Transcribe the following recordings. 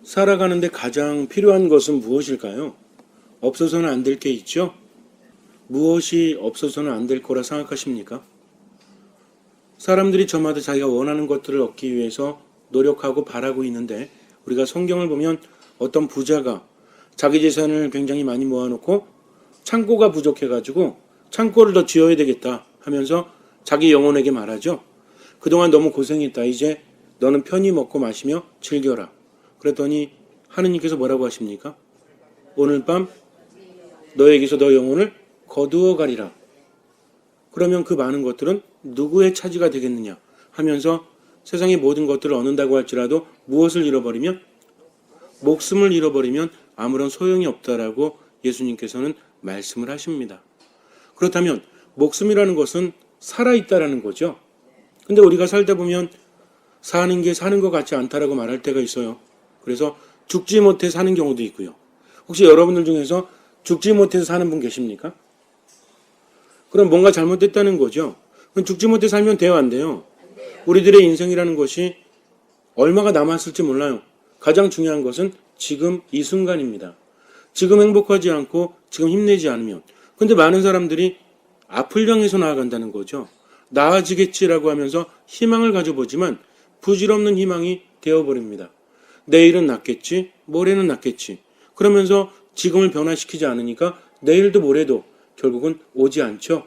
살아가는데 가장 필요한 것은 무엇일까요? 없어서는 안 될 게 있죠? 무엇이 없어서는 안 될 거라 생각하십니까? 사람들이 저마다 자기가 원하는 것들을 얻기 위해서 노력하고 바라고 있는데 우리가 성경을 보면 어떤 부자가 자기 재산을 굉장히 많이 모아놓고 창고가 부족해가지고 창고를 더 지어야 되겠다 하면서 자기 영혼에게 말하죠. 그동안 너무 고생했다. 이제 너는 편히 먹고 마시며 즐겨라. 그랬더니 하느님께서 뭐라고 하십니까? 오늘 밤 너에게서 너 영혼을 거두어 가리라. 그러면 그 많은 것들은 누구의 차지가 되겠느냐 하면서 세상의 모든 것들을 얻는다고 할지라도 무엇을 잃어버리면? 목숨을 잃어버리면 아무런 소용이 없다라고 예수님께서는 말씀을 하십니다. 그렇다면 목숨이라는 것은 살아있다라는 거죠. 근데 우리가 살다 보면 사는 게 사는 것 같지 않다라고 말할 때가 있어요. 그래서 죽지 못해 사는 경우도 있고요. 혹시 여러분들 중에서 죽지 못해서 사는 분 계십니까? 그럼 뭔가 잘못됐다는 거죠. 그럼 죽지 못해 살면 돼요, 안 돼요? 우리들의 인생이라는 것이 얼마가 남았을지 몰라요. 가장 중요한 것은 지금 이 순간입니다. 지금 행복하지 않고 지금 힘내지 않으면. 근데 많은 사람들이 앞을 향해서 나아간다는 거죠. 나아지겠지라고 하면서 희망을 가져보지만 부질없는 희망이 되어버립니다. 내일은 낫겠지, 모레는 낫겠지. 그러면서 지금을 변화시키지 않으니까 내일도 모레도 결국은 오지 않죠.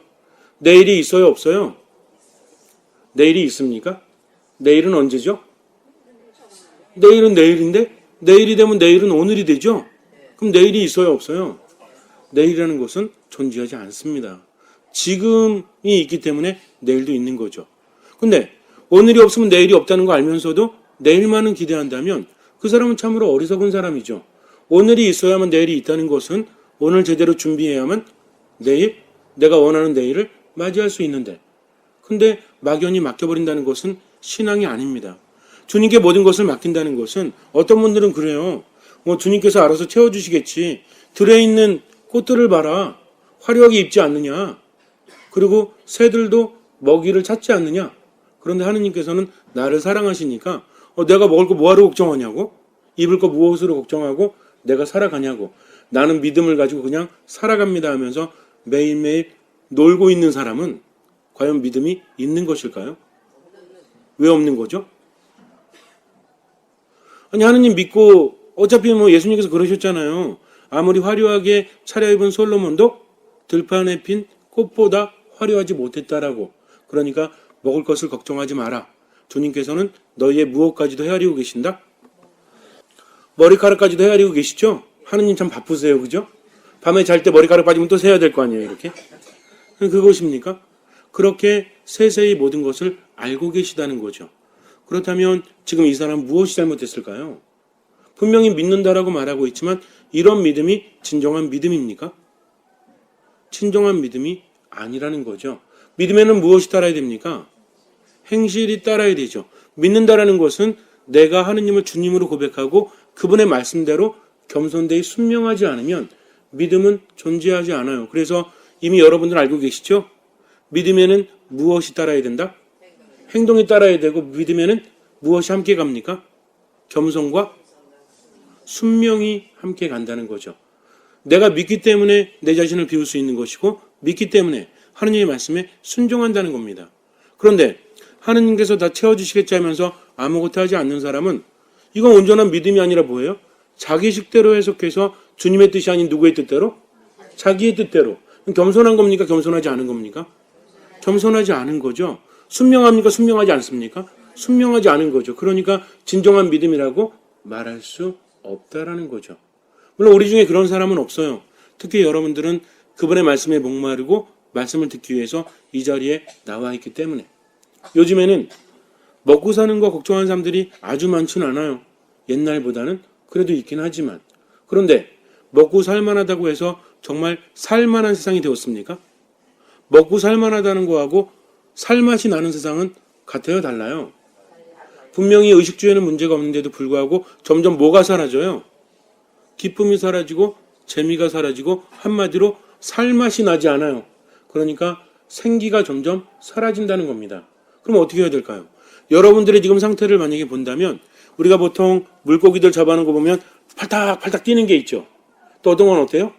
내일이 있어요, 없어요? 내일이 있습니까? 내일은 언제죠? 내일은 내일인데 내일이 되면 내일은 오늘이 되죠? 그럼 내일이 있어요, 없어요? 내일이라는 것은 존재하지 않습니다. 지금이 있기 때문에 내일도 있는 거죠. 근데 오늘이 없으면 내일이 없다는 거 알면서도 내일만은 기대한다면 그 사람은 참으로 어리석은 사람이죠. 오늘이 있어야만 내일이 있다는 것은 오늘 제대로 준비해야만 내일, 내가 원하는 내일을 맞이할 수 있는데, 근데 막연히 맡겨버린다는 것은 신앙이 아닙니다. 주님께 모든 것을 맡긴다는 것은 어떤 분들은 그래요. 주님께서 알아서 채워주시겠지. 들에 있는 꽃들을 봐라. 화려하게 입지 않느냐. 그리고 새들도 먹이를 찾지 않느냐. 그런데 하느님께서는 나를 사랑하시니까 내가 먹을 거 뭐하러 걱정하냐고. 입을 거 무엇으로 걱정하고 내가 살아가냐고. 나는 믿음을 가지고 그냥 살아갑니다 하면서 매일매일 놀고 있는 사람은 과연 믿음이 있는 것일까요? 왜 없는 거죠? 아니 하느님 믿고 어차피 예수님께서 그러셨잖아요. 아무리 화려하게 차려입은 솔로몬도 들판에 핀 꽃보다 화려하지 못했다라고. 그러니까 먹을 것을 걱정하지 마라. 주님께서는 너희의 무엇까지도 헤아리고 계신다? 머리카락까지도 헤아리고 계시죠? 하느님 참 바쁘세요. 그죠? 밤에 잘 때 머리카락 빠지면 또 세야 될 거 아니에요. 이렇게. 그것입니까? 그렇게 세세히 모든 것을 알고 계시다는 거죠. 그렇다면 지금 이 사람 무엇이 잘못했을까요? 분명히 믿는다라고 말하고 있지만 이런 믿음이 진정한 믿음입니까? 진정한 믿음이 아니라는 거죠. 믿음에는 무엇이 따라야 됩니까? 행실이 따라야 되죠. 믿는다라는 것은 내가 하느님을 주님으로 고백하고 그분의 말씀대로 겸손되이 순명하지 않으면 믿음은 존재하지 않아요. 그래서 이미 여러분들 알고 계시죠? 믿음에는 무엇이 따라야 된다? 행동이 따라야 되고 믿음에는 무엇이 함께 갑니까? 겸손과 순명이 함께 간다는 거죠. 내가 믿기 때문에 내 자신을 비울 수 있는 것이고 믿기 때문에 하느님의 말씀에 순종한다는 겁니다. 그런데 하느님께서 다 채워주시겠지 하면서 아무것도 하지 않는 사람은 이건 온전한 믿음이 아니라 뭐예요? 자기 식대로 해석해서 주님의 뜻이 아닌 누구의 뜻대로? 자기의 뜻대로. 겸손한 겁니까? 겸손하지 않은 겁니까? 겸손하지 않은 거죠. 순명합니까? 순명하지 않습니까? 순명하지 않은 거죠. 그러니까 진정한 믿음이라고 말할 수 없다라는 거죠. 물론 우리 중에 그런 사람은 없어요. 특히 여러분들은 그분의 말씀에 목마르고 말씀을 듣기 위해서 이 자리에 나와 있기 때문에. 요즘에는 먹고 사는 거 걱정하는 사람들이 아주 많지는 않아요. 옛날보다는 그래도 있긴 하지만. 그런데 먹고 살만하다고 해서 정말 살만한 세상이 되었습니까? 먹고 살만하다는 거하고 살맛이 나는 세상은 같아요, 달라요? 분명히 의식주에는 문제가 없는데도 불구하고 점점 뭐가 사라져요? 기쁨이 사라지고 재미가 사라지고 한마디로 살맛이 나지 않아요. 그러니까 생기가 점점 사라진다는 겁니다. 그럼 어떻게 해야 될까요? 여러분들의 지금 상태를 만약에 본다면 우리가 보통 물고기들 잡아놓은 거 보면 팔딱팔딱 뛰는 게 있죠. 또 어떤 건 어때요?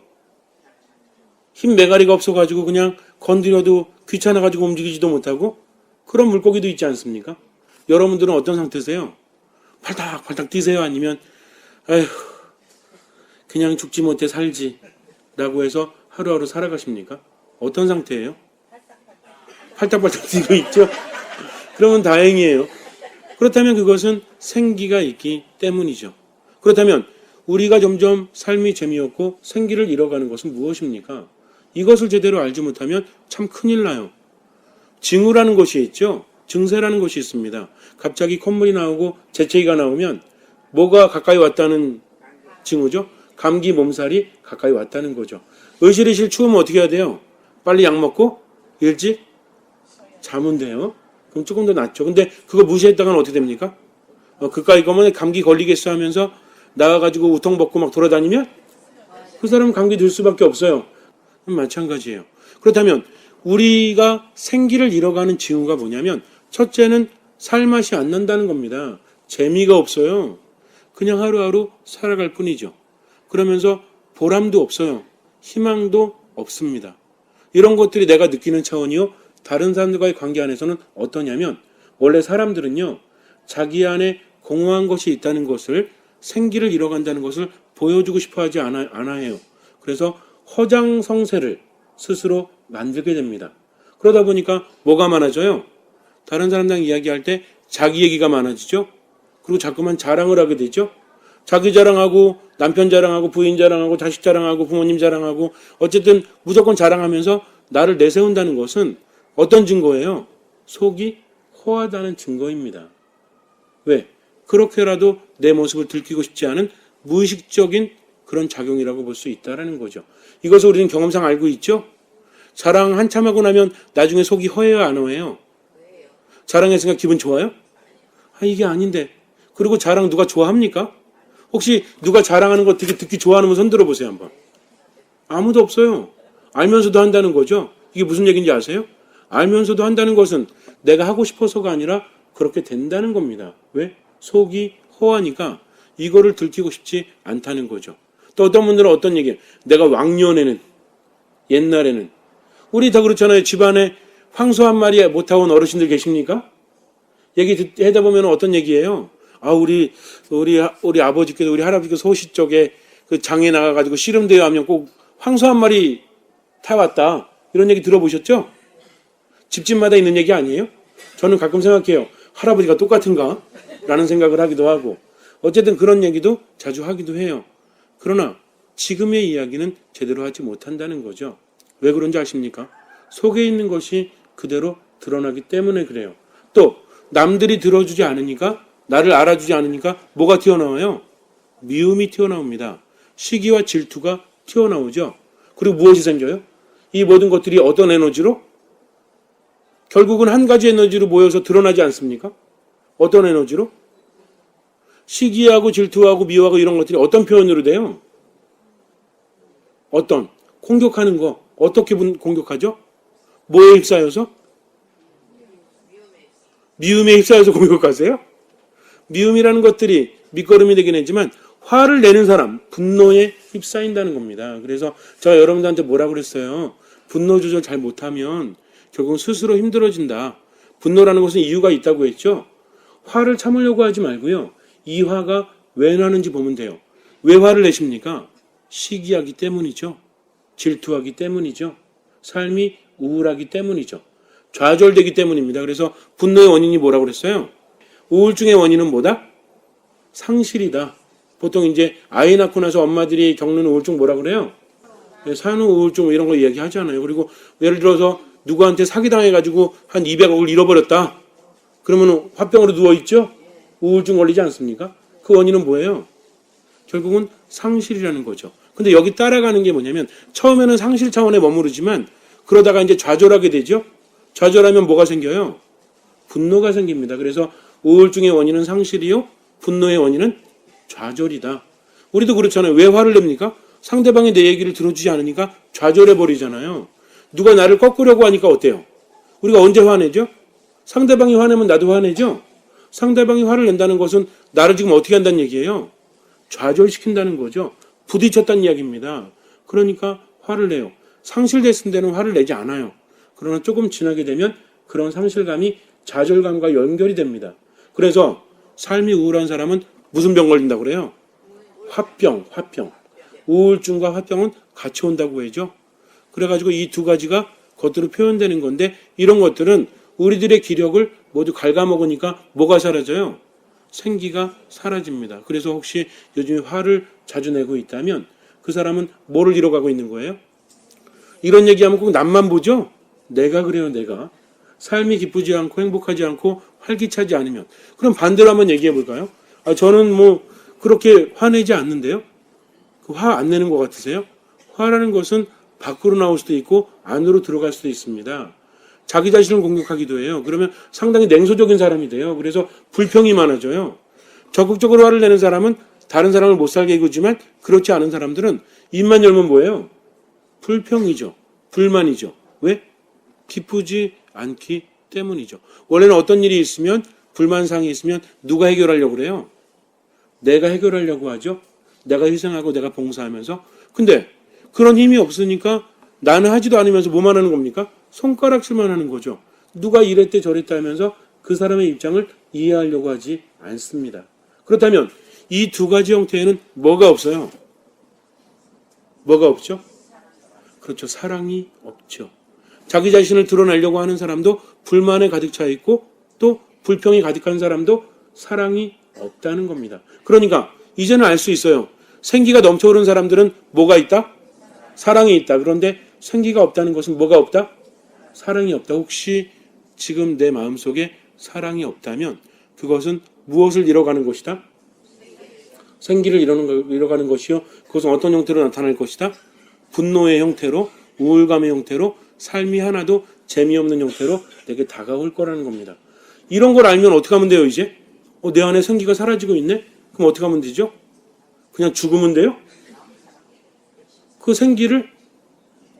힘 매가리가 없어가지고 그냥 건드려도 귀찮아가지고 움직이지도 못하고 그런 물고기도 있지 않습니까? 여러분들은 어떤 상태세요? 팔딱팔딱 뛰세요? 아니면 아휴 그냥 죽지 못해 살지 라고 해서 하루하루 살아가십니까? 어떤 상태예요? 팔딱팔딱 뛰고 있죠? 그러면 다행이에요. 그렇다면 그것은 생기가 있기 때문이죠. 그렇다면 우리가 점점 삶이 재미없고 생기를 잃어가는 것은 무엇입니까? 이것을 제대로 알지 못하면 참 큰일 나요. 징후라는 것이 있죠. 증세라는 것이 있습니다. 갑자기 콧물이 나오고 재채기가 나오면 뭐가 가까이 왔다는 징후죠? 감기 몸살이 가까이 왔다는 거죠. 으실으실 추우면 어떻게 해야 돼요? 빨리 약 먹고 일찍 자면 돼요. 그럼 조금 더 낫죠. 근데 그거 무시했다가는 어떻게 됩니까? 그까이 거면 감기 걸리겠어 하면서 나가가지고 우통 벗고 막 돌아다니면 그 사람은 감기 들 수밖에 없어요. 마찬가지예요. 그렇다면 우리가 생기를 잃어가는 징후가 뭐냐면 첫째는 살맛이 안 난다는 겁니다. 재미가 없어요. 그냥 하루하루 살아갈 뿐이죠. 그러면서 보람도 없어요. 희망도 없습니다. 이런 것들이 내가 느끼는 차원이요. 다른 사람들과의 관계 안에서는 어떠냐면 원래 사람들은요. 자기 안에 공허한 것이 있다는 것을 생기를 잃어간다는 것을 보여주고 싶어 하지 않아 해요. 그래서 허장성세를 스스로 만들게 됩니다. 그러다 보니까 뭐가 많아져요? 다른 사람랑 이야기할 때 자기 얘기가 많아지죠. 그리고 자꾸만 자랑을 하게 되죠. 자기 자랑하고 남편 자랑하고 부인 자랑하고 자식 자랑하고 부모님 자랑하고 어쨌든 무조건 자랑하면서 나를 내세운다는 것은 어떤 증거예요? 속이 허하다는 증거입니다. 왜? 그렇게라도 내 모습을 들키고 싶지 않은 무의식적인 그런 작용이라고 볼 수 있다는 거죠. 이것을 우리는 경험상 알고 있죠? 자랑 한참 하고 나면 나중에 속이 허해요, 안 허해요? 자랑했으니까 기분 좋아요? 이게 아닌데. 그리고 자랑 누가 좋아합니까? 혹시 누가 자랑하는 거 되게 듣기 좋아하는 분 손들어 보세요, 한번. 아무도 없어요. 알면서도 한다는 거죠. 이게 무슨 얘기인지 아세요? 알면서도 한다는 것은 내가 하고 싶어서가 아니라 그렇게 된다는 겁니다. 왜? 속이 허하니까 이거를 들키고 싶지 않다는 거죠. 또 어떤 분들은 어떤 얘기예요? 내가 왕년에는, 옛날에는. 우리 다 그렇잖아요. 집안에 황소 한 마리 못 타온 어르신들 계십니까? 얘기 하다 보면 어떤 얘기예요? 우리 아버지께서, 우리 할아버지께서 소시 쪽에 그 장에 나가가지고 씨름대회 하면 꼭 황소 한 마리 타왔다. 이런 얘기 들어보셨죠? 집집마다 있는 얘기 아니에요? 저는 가끔 생각해요. 할아버지가 똑같은가? 라는 생각을 하기도 하고. 어쨌든 그런 얘기도 자주 하기도 해요. 그러나 지금의 이야기는 제대로 하지 못한다는 거죠. 왜 그런지 아십니까? 속에 있는 것이 그대로 드러나기 때문에 그래요. 또 남들이 들어주지 않으니까, 나를 알아주지 않으니까 뭐가 튀어나와요? 미움이 튀어나옵니다. 시기와 질투가 튀어나오죠. 그리고 무엇이 생겨요? 이 모든 것들이 어떤 에너지로? 결국은 한 가지 에너지로 모여서 드러나지 않습니까? 어떤 에너지로? 시기하고 질투하고 미워하고 이런 것들이 어떤 표현으로 돼요? 어떤? 공격하는 거. 어떻게 공격하죠? 뭐에 휩싸여서? 미움에 휩싸여서 공격하세요? 미움이라는 것들이 밑거름이 되긴 했지만 화를 내는 사람, 분노에 휩싸인다는 겁니다. 그래서 제가 여러분들한테 뭐라고 그랬어요? 분노 조절 잘 못하면 결국은 스스로 힘들어진다. 분노라는 것은 이유가 있다고 했죠? 화를 참으려고 하지 말고요. 이 화가 왜 나는지 보면 돼요. 왜 화를 내십니까? 시기하기 때문이죠. 질투하기 때문이죠. 삶이 우울하기 때문이죠. 좌절되기 때문입니다. 그래서 분노의 원인이 뭐라고 그랬어요? 우울증의 원인은 뭐다? 상실이다. 보통 이제 아이 낳고 나서 엄마들이 겪는 우울증 뭐라 그래요? 산후 우울증 이런 거 얘기하잖아요. 그리고 예를 들어서 누구한테 사기당해가지고 한 200억을 잃어버렸다. 그러면 화병으로 누워있죠? 우울증 걸리지 않습니까? 그 원인은 뭐예요? 결국은 상실이라는 거죠. 근데 여기 따라가는 게 뭐냐면 처음에는 상실 차원에 머무르지만 그러다가 이제 좌절하게 되죠? 좌절하면 뭐가 생겨요? 분노가 생깁니다. 그래서 우울증의 원인은 상실이요. 분노의 원인은 좌절이다. 우리도 그렇잖아요. 왜 화를 냅니까? 상대방이 내 얘기를 들어주지 않으니까 좌절해버리잖아요. 누가 나를 꺾으려고 하니까 어때요? 우리가 언제 화내죠? 상대방이 화내면 나도 화내죠? 상대방이 화를 낸다는 것은 나를 지금 어떻게 한다는 얘기예요? 좌절시킨다는 거죠. 부딪혔다는 이야기입니다. 그러니까 화를 내요. 상실됐을 때는 화를 내지 않아요. 그러나 조금 지나게 되면 그런 상실감이 좌절감과 연결이 됩니다. 그래서 삶이 우울한 사람은 무슨 병 걸린다고 그래요? 화병. 우울증과 화병은 같이 온다고 해죠. 그래가지고 이 두 가지가 겉으로 표현되는 건데 이런 것들은 우리들의 기력을 모두 갉아먹으니까 뭐가 사라져요? 생기가 사라집니다. 그래서 혹시 요즘에 화를 자주 내고 있다면 그 사람은 뭐를 잃어가고 있는 거예요? 이런 얘기하면 꼭 남만 보죠? 내가 그래요, 내가. 삶이 기쁘지 않고 행복하지 않고 활기차지 않으면. 그럼 반대로 한번 얘기해 볼까요? 저는 뭐 그렇게 화내지 않는데요. 화 안 내는 것 같으세요? 화라는 것은 밖으로 나올 수도 있고 안으로 들어갈 수도 있습니다. 자기 자신을 공격하기도 해요. 그러면 상당히 냉소적인 사람이 돼요. 그래서 불평이 많아져요. 적극적으로 화를 내는 사람은 다른 사람을 못 살게 해주지만 그렇지 않은 사람들은 입만 열면 뭐예요? 불평이죠. 불만이죠. 왜? 기쁘지 않기 때문이죠. 원래는 어떤 일이 있으면 불만사항이 있으면 누가 해결하려고 그래요? 내가 해결하려고 하죠. 내가 희생하고 내가 봉사하면서. 근데 그런 힘이 없으니까 나는 하지도 않으면서 뭐만 하는 겁니까? 손가락질만 하는 거죠. 누가 이랬대 저랬대 하면서 그 사람의 입장을 이해하려고 하지 않습니다. 그렇다면 이 두 가지 형태에는 뭐가 없어요? 뭐가 없죠? 그렇죠. 사랑이 없죠. 자기 자신을 드러내려고 하는 사람도 불만에 가득 차 있고 또 불평이 가득한 사람도 사랑이 없다는 겁니다. 그러니까 이제는 알 수 있어요. 생기가 넘쳐오른 사람들은 뭐가 있다? 사랑이 있다. 그런데 생기가 없다는 것은 뭐가 없다? 사랑이 없다. 혹시 지금 내 마음속에 사랑이 없다면 그것은 무엇을 잃어가는 것이다? 생기를 잃어가는 것이요. 그것은 어떤 형태로 나타날 것이다? 분노의 형태로, 우울감의 형태로, 삶이 하나도 재미없는 형태로 내게 다가올 거라는 겁니다. 이런 걸 알면 어떻게 하면 돼요, 이제? 내 안에 생기가 사라지고 있네? 그럼 어떻게 하면 되죠? 그냥 죽으면 돼요? 그 생기를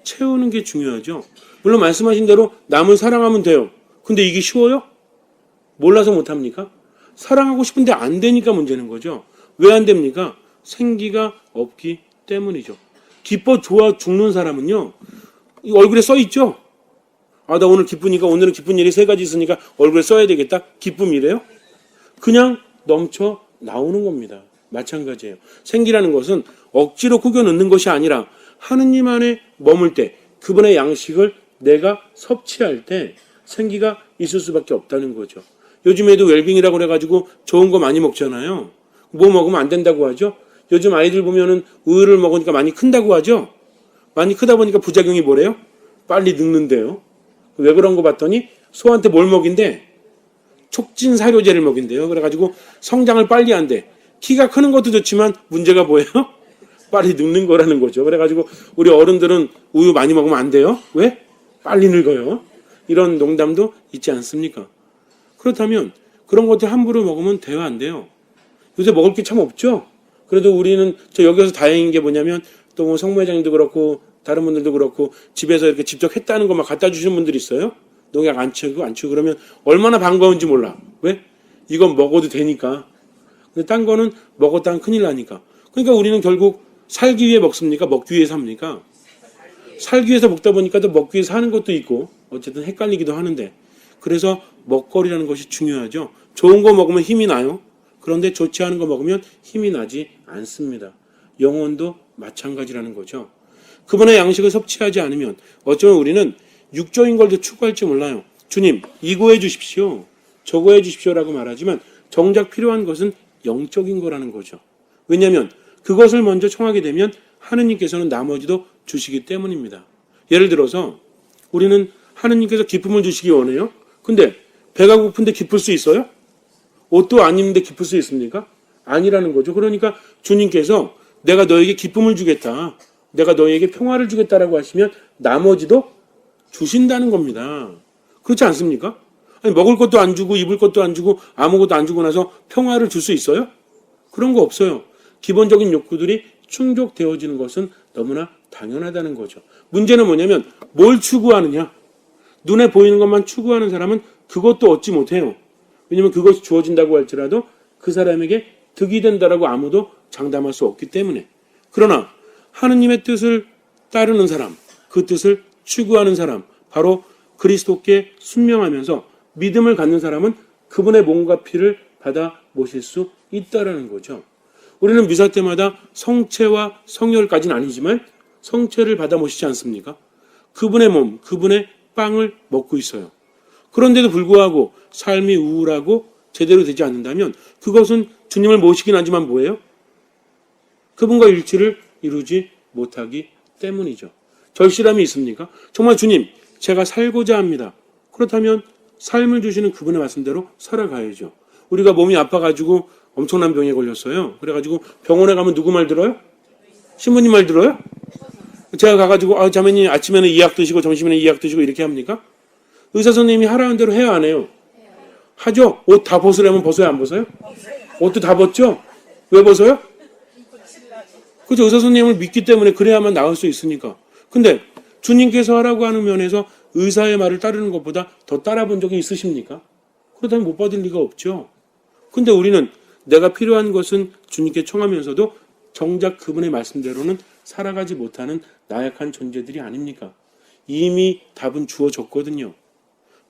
채우는 게 중요하죠. 물론 말씀하신 대로 남을 사랑하면 돼요. 근데 이게 쉬워요? 몰라서 못합니까? 사랑하고 싶은데 안 되니까 문제는 거죠. 왜 안 됩니까? 생기가 없기 때문이죠. 기뻐 좋아 죽는 사람은요. 이 얼굴에 써 있죠. 나 오늘 기쁘니까 오늘은 기쁜 일이 3가지 있으니까 얼굴에 써야 되겠다. 기쁨이래요? 그냥 넘쳐 나오는 겁니다. 마찬가지예요. 생기라는 것은 억지로 구겨 넣는 것이 아니라 하느님 안에 머물 때 그분의 양식을 내가 섭취할 때 생기가 있을 수밖에 없다는 거죠. 요즘에도 웰빙이라고 그래가지고 좋은 거 많이 먹잖아요. 뭐 먹으면 안 된다고 하죠. 요즘 아이들 보면은 우유를 먹으니까 많이 큰다고 하죠. 많이 크다 보니까 부작용이 뭐래요? 빨리 늙는데요. 왜 그런 거 봤더니 소한테 뭘 먹인대? 촉진 사료제를 먹인대요. 그래가지고 성장을 빨리 한대. 키가 크는 것도 좋지만 문제가 뭐예요? 빨리 늙는 거라는 거죠. 그래가지고 우리 어른들은 우유 많이 먹으면 안 돼요. 왜? 빨리 늙어요. 이런 농담도 있지 않습니까? 그렇다면 그런 것들 함부로 먹으면 돼요, 안 돼요? 요새 먹을 게 참 없죠? 그래도 우리는 여기 와서 다행인 게 뭐냐면 또 뭐 성모회장님도 그렇고 다른 분들도 그렇고 집에서 이렇게 직접 했다는 거 막 갖다 주시는 분들이 있어요. 농약 안 치고 그러면 얼마나 반가운지 몰라. 왜? 이건 먹어도 되니까. 근데 딴 거는 먹었다간 큰일 나니까. 그러니까 우리는 결국 살기 위해 먹습니까? 먹기 위해 삽니까? 살기 위해서 먹다 보니까 또 먹기 위해서 하는 것도 있고 어쨌든 헷갈리기도 하는데 그래서 먹거리라는 것이 중요하죠. 좋은 거 먹으면 힘이 나요. 그런데 좋지 않은 거 먹으면 힘이 나지 않습니다. 영혼도 마찬가지라는 거죠. 그분의 양식을 섭취하지 않으면 어쩌면 우리는 육적인 걸 더 추구할지 몰라요. 주님, 이거 해주십시오. 저거 해주십시오라고 말하지만 정작 필요한 것은 영적인 거라는 거죠. 왜냐하면 그것을 먼저 청하게 되면 하느님께서는 나머지도 주시기 때문입니다. 예를 들어서 우리는 하느님께서 기쁨을 주시기 원해요. 근데 배가 고픈데 기쁠 수 있어요? 옷도 안 입는데 기쁠 수 있습니까? 아니라는 거죠. 그러니까 주님께서 내가 너에게 기쁨을 주겠다. 내가 너에게 평화를 주겠다라고 하시면 나머지도 주신다는 겁니다. 그렇지 않습니까? 아니, 먹을 것도 안 주고 입을 것도 안 주고 아무것도 안 주고 나서 평화를 줄 수 있어요? 그런 거 없어요. 기본적인 욕구들이 충족되어지는 것은 너무나 당연하다는 거죠. 문제는 뭐냐면 뭘 추구하느냐? 눈에 보이는 것만 추구하는 사람은 그것도 얻지 못해요. 왜냐하면 그것이 주어진다고 할지라도 그 사람에게 득이 된다라고 아무도 장담할 수 없기 때문에. 그러나 하느님의 뜻을 따르는 사람, 그 뜻을 추구하는 사람, 바로 그리스도께 순명하면서 믿음을 갖는 사람은 그분의 몸과 피를 받아 모실 수 있다라는 거죠. 우리는 미사 때마다 성체와 성혈까지는 아니지만 성체를 받아 모시지 않습니까? 그분의 몸, 그분의 빵을 먹고 있어요. 그런데도 불구하고 삶이 우울하고 제대로 되지 않는다면 그것은 주님을 모시긴 하지만 뭐예요? 그분과 일치를 이루지 못하기 때문이죠. 절실함이 있습니까? 정말 주님, 제가 살고자 합니다. 그렇다면 삶을 주시는 그분의 말씀대로 살아가야죠. 우리가 몸이 아파가지고 엄청난 병에 걸렸어요. 그래가지고 병원에 가면 누구 말 들어요? 신부님 말 들어요? 제가 가가지고 자매님 아침에는 이 약 드시고 점심에는 이 약 드시고 이렇게 합니까? 의사 선생님이 하라는 대로 해야 안 해요? 하죠? 옷 다 벗으려면 벗어요? 안 벗어요? 옷도 다 벗죠? 왜 벗어요? 그렇죠. 의사 선생님을 믿기 때문에 그래야만 나을 수 있으니까. 근데 주님께서 하라고 하는 면에서 의사의 말을 따르는 것보다 더 따라본 적이 있으십니까? 그렇다면 못 받을 리가 없죠. 근데 우리는 내가 필요한 것은 주님께 청하면서도 정작 그분의 말씀대로는 살아가지 못하는 나약한 존재들이 아닙니까? 이미 답은 주어졌거든요.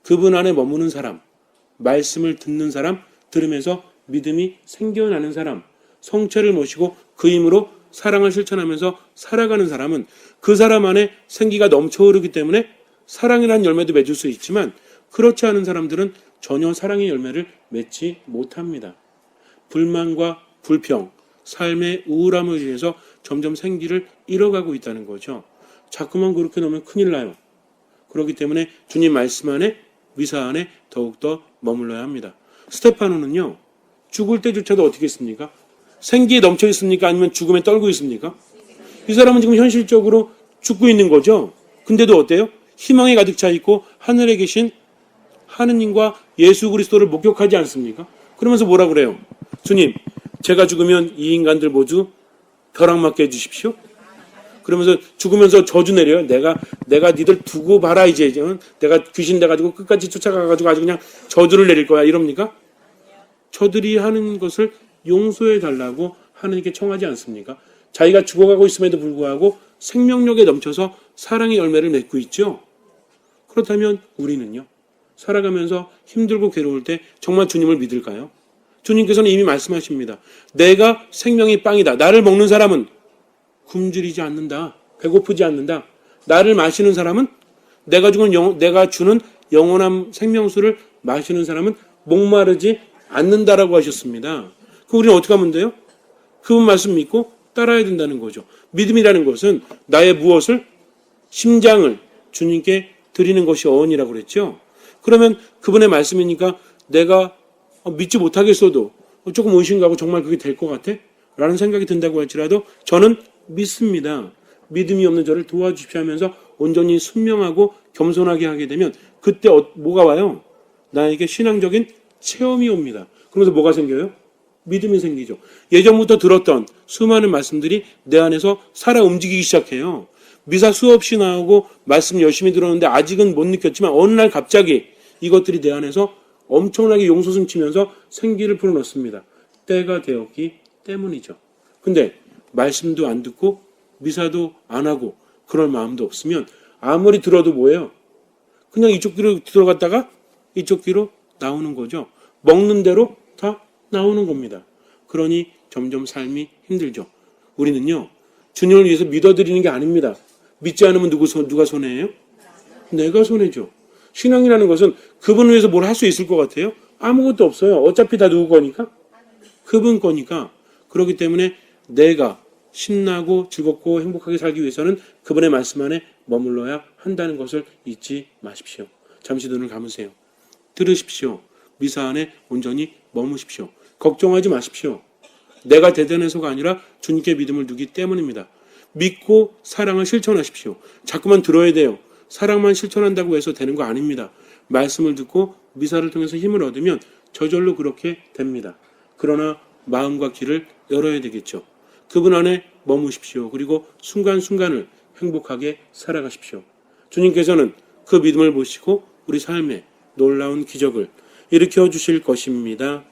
그분 안에 머무는 사람, 말씀을 듣는 사람, 들으면서 믿음이 생겨나는 사람, 성체를 모시고 그 힘으로 사랑을 실천하면서 살아가는 사람은 그 사람 안에 생기가 넘쳐 흐르기 때문에 사랑이라는 열매도 맺을 수 있지만 그렇지 않은 사람들은 전혀 사랑의 열매를 맺지 못합니다. 불만과 불평, 삶의 우울함을 위해서 점점 생기를 잃어가고 있다는 거죠. 자꾸만 그렇게 놓으면 큰일 나요. 그렇기 때문에 주님 말씀 안에 미사 안에 더욱더 머물러야 합니다. 스테파노는요. 죽을 때조차도 어떻게 했습니까? 생기에 넘쳐 있습니까? 아니면 죽음에 떨고 있습니까? 이 사람은 지금 현실적으로 죽고 있는 거죠. 근데도 어때요? 희망에 가득 차 있고 하늘에 계신 하느님과 예수 그리스도를 목격하지 않습니까? 그러면서 뭐라 그래요? 주님, 제가 죽으면 이 인간들 모두 벼락 맞게 해주십시오. 그러면서 죽으면서 저주 내려요. 내가 니들 두고 봐라 이제. 내가 귀신 돼가지고 끝까지 쫓아가가지고 아주 그냥 저주를 내릴 거야. 이럽니까? 저들이 하는 것을 용서해 달라고 하느님께 청하지 않습니까? 자기가 죽어가고 있음에도 불구하고 생명력에 넘쳐서 사랑의 열매를 맺고 있죠. 그렇다면 우리는요. 살아가면서 힘들고 괴로울 때 정말 주님을 믿을까요? 주님께서는 이미 말씀하십니다. 내가 생명의 빵이다. 나를 먹는 사람은 굶주리지 않는다. 배고프지 않는다. 나를 마시는 사람은 내가 주는 영원한 생명수를 마시는 사람은 목마르지 않는다라고 하셨습니다. 그럼 우리는 어떻게 하면 돼요? 그분 말씀 믿고 따라야 된다는 거죠. 믿음이라는 것은 나의 무엇을? 심장을 주님께 드리는 것이 어원이라고 그랬죠. 그러면 그분의 말씀이니까 내가 믿지 못하겠어도 조금 의심가고 정말 그게 될 것 같아? 라는 생각이 든다고 할지라도 저는 믿습니다. 믿음이 없는 저를 도와주십시오 하면서 온전히 순명하고 겸손하게 하게 되면 그때 뭐가 와요? 나에게 신앙적인 체험이 옵니다. 그러면서 뭐가 생겨요? 믿음이 생기죠. 예전부터 들었던 수많은 말씀들이 내 안에서 살아 움직이기 시작해요. 미사 수없이 나오고 말씀 열심히 들었는데 아직은 못 느꼈지만 어느 날 갑자기 이것들이 내 안에서 엄청나게 용솟음 치면서 생기를 불어넣습니다. 때가 되었기 때문이죠. 근데 말씀도 안 듣고 미사도 안 하고 그럴 마음도 없으면 아무리 들어도 뭐예요? 그냥 이쪽 귀로 들어갔다가 이쪽 귀로 나오는 거죠. 먹는 대로 다 나오는 겁니다. 그러니 점점 삶이 힘들죠. 우리는요. 주님을 위해서 믿어드리는 게 아닙니다. 믿지 않으면 누가 손해예요? 내가 손해죠. 신앙이라는 것은 그분을 위해서 뭘 할 수 있을 것 같아요? 아무것도 없어요. 어차피 다 누구 거니까? 그분 거니까. 그렇기 때문에 내가 신나고 즐겁고 행복하게 살기 위해서는 그분의 말씀 안에 머물러야 한다는 것을 잊지 마십시오. 잠시 눈을 감으세요. 들으십시오. 미사 안에 온전히 머무십시오. 걱정하지 마십시오. 내가 대단해서가 아니라 주님께 믿음을 두기 때문입니다. 믿고 사랑을 실천하십시오. 자꾸만 들어야 돼요. 사랑만 실천한다고 해서 되는 거 아닙니다. 말씀을 듣고 미사를 통해서 힘을 얻으면 저절로 그렇게 됩니다. 그러나 마음과 귀를 열어야 되겠죠. 그분 안에 머무십시오. 그리고 순간순간을 행복하게 살아가십시오. 주님께서는 그 믿음을 보시고 우리 삶에 놀라운 기적을 일으켜 주실 것입니다.